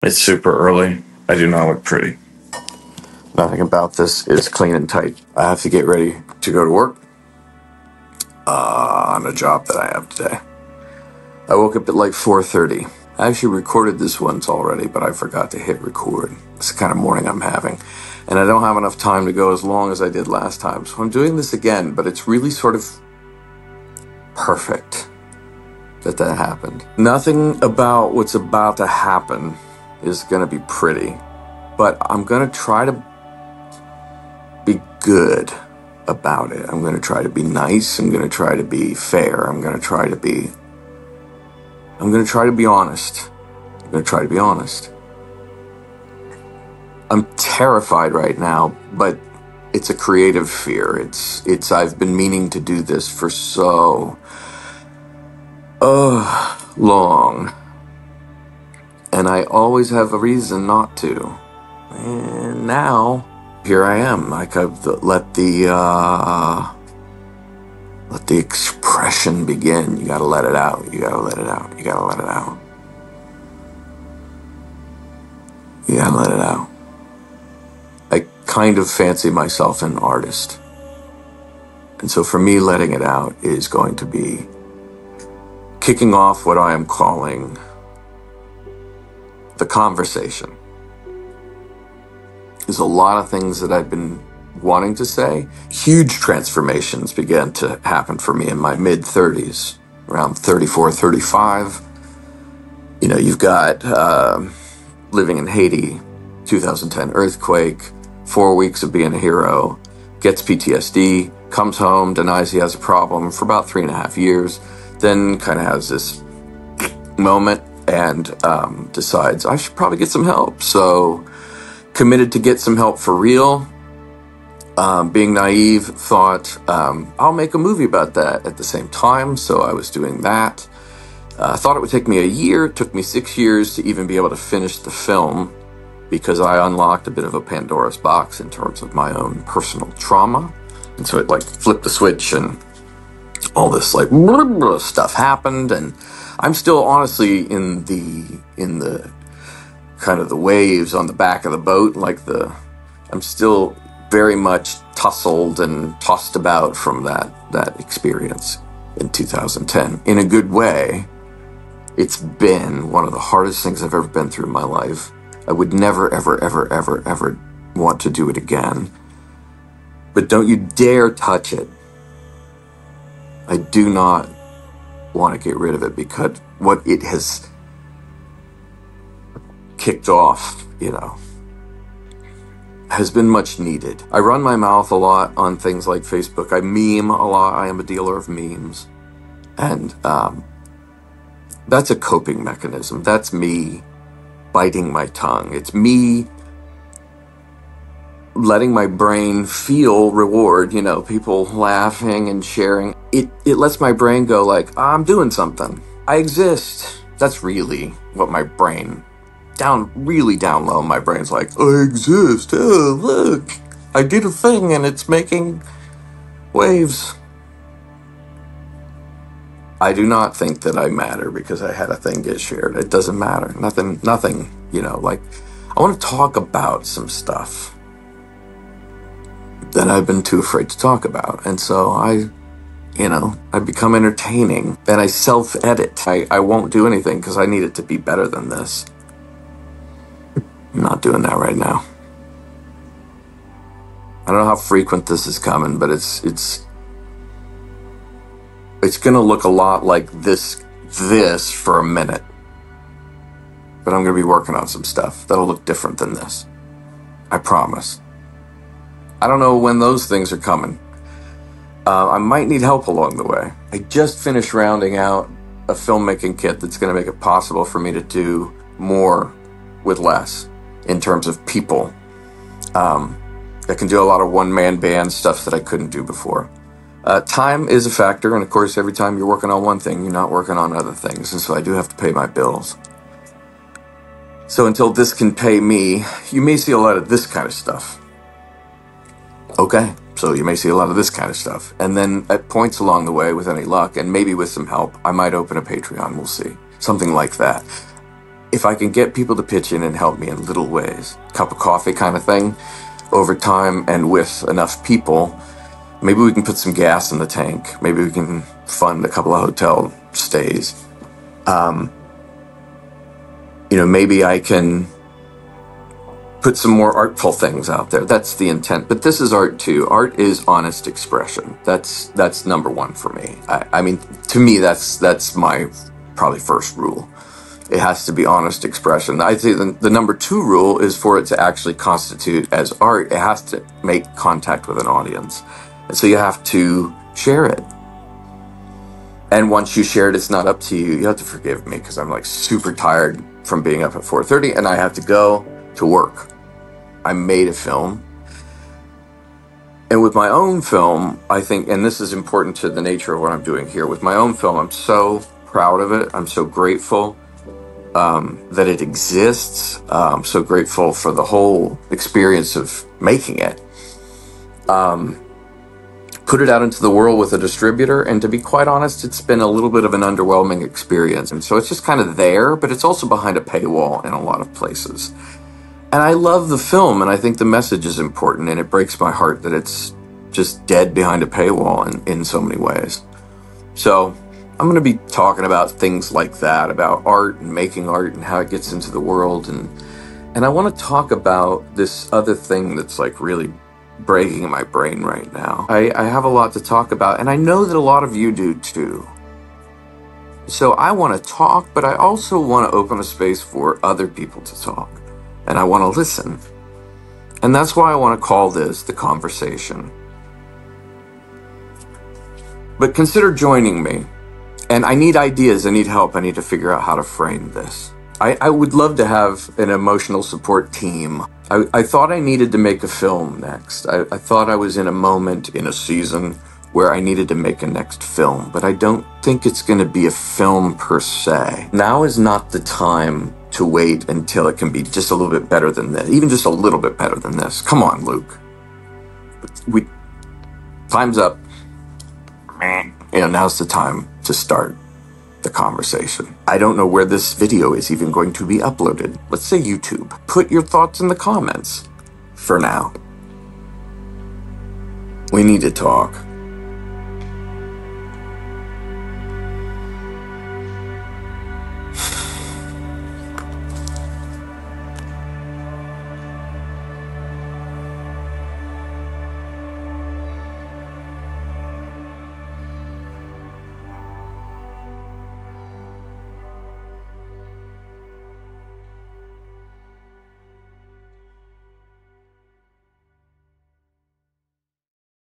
It's super early. I do not look pretty. Nothing about this is clean and tight. I have to get ready to go to work on a job that I have today. I woke up at like 4:30. I actually recorded this once already, but I forgot to hit record. It's the kind of morning I'm having. And I don't have enough time to go as long as I did last time. So I'm doing this again, but it's really sort of perfect that happened. Nothing about what's about to happen is going to be pretty, but I'm going to try to be good about it. I'm going to try to be nice. I'm going to try to be fair. I'm going to try to be honest. I'm going to try to be honest. I'm terrified right now, but it's a creative fear. It's I've been meaning to do this for so long. And I always have a reason not to. And now, here I am. Like I've let the expression begin. You gotta let it out. You gotta let it out. You gotta let it out. You gotta let it out. I kind of fancy myself an artist. And so for me, letting it out is going to be kicking off what I am calling the conversation. There's a lot of things that I've been wanting to say. Huge transformations began to happen for me in my mid-30s, around 34, 35. You know, you've got living in Haiti, 2010 earthquake, 4 weeks of being a hero, gets PTSD, comes home, denies he has a problem for about 3.5 years, then kind of has this moment and decides I should probably get some help. So committed to get some help for real. Being naive, thought I'll make a movie about that at the same time. So I was doing that. I thought it would take me a year. It took me 6 years to even be able to finish the film because I unlocked a bit of a Pandora's box in terms of my own personal trauma. And so it like flipped the switch and all this like stuff happened. And I'm still honestly in the kind of the waves on the back of the boat. I'm still very much tussled and tossed about from that experience in 2010. In a good way, it's been one of the hardest things I've ever been through in my life. I would never, ever, ever, ever, ever want to do it again. But don't you dare touch it. I do not want to get rid of it because what it has kicked off, has been much needed. I run my mouth a lot on things like Facebook. I meme a lot. I am a dealer of memes. And that's a coping mechanism. That's me biting my tongue. It's me letting my brain feel reward, people laughing and sharing. It lets my brain go like, I'm doing something. I exist. That's really what my brain, really down low, my brain's like, I exist. Oh, look, I did a thing and it's making waves. I do not think that I matter because I had a thing get shared. It doesn't matter. Nothing, I want to talk about some stuff that I've been too afraid to talk about. And so I become entertaining. Then I self-edit. I won't do anything because I need it to be better than this. I'm not doing that right now. I don't know how frequent this is coming, but it's going to look a lot like this for a minute. But I'm going to be working on some stuff that'll look different than this. I promise. I don't know when those things are coming. I might need help along the way. I just finished rounding out a filmmaking kit that's going to make it possible for me to do more with less in terms of people. I can do a lot of one-man band stuff that I couldn't do before. Time is a factor, and of course, every time you're working on one thing, you're not working on other things, and so I do have to pay my bills. So until this can pay me, you may see a lot of this kind of stuff. Okay, so you may see a lot of this kind of stuff. And then at points along the way, with any luck, and maybe with some help, I might open a Patreon, we'll see. Something like that. if I can get people to pitch in and help me in little ways, cup of coffee kind of thing, over time and with enough people, maybe we can put some gas in the tank. Maybe we can fund a couple of hotel stays. Maybe I can put some more artful things out there. That's the intent. But this is art too. Art is honest expression. That's number one for me. I mean, to me, that's my probably first rule. It has to be honest expression. I'd say the number two rule is for it to actually constitute as art, it has to make contact with an audience. And so you have to share it. And once you share it, it's not up to you. You have to forgive me because I'm like super tired from being up at 4:30 and I have to go to work. I made a film. And with my own film, I think, and this is important to the nature of what I'm doing here, with my own film, I'm so proud of it. I'm so grateful that it exists. I'm so grateful for the whole experience of making it. Put it out into the world with a distributor, and to be quite honest, it's been a little bit of an underwhelming experience. And so it's just kind of there, but it's also behind a paywall in a lot of places. And I love the film, and I think the message is important, and it breaks my heart that it's just dead behind a paywall in so many ways. So I'm going to be talking about things like that, about art and making art and how it gets into the world. And I want to talk about this other thing that's like really breaking my brain right now. I have a lot to talk about, and I know that a lot of you do too. So I want to talk, but I also want to open a space for other people to talk. And I want to listen. And that's why I want to call this The Conversation. But consider joining me. And I need ideas, I need help, I need to figure out how to frame this. I would love to have an emotional support team. I thought I needed to make a film next. I thought I was in a moment in a season where I needed to make a next film, but I don't think it's going to be a film per se. Now is not the time to wait until it can be just a little bit better than this, even just a little bit better than this. Come on, Luke. Time's up. Now's the time to start the conversation. I don't know where this video is even going to be uploaded. Let's say YouTube. Put your thoughts in the comments for now. We need to talk.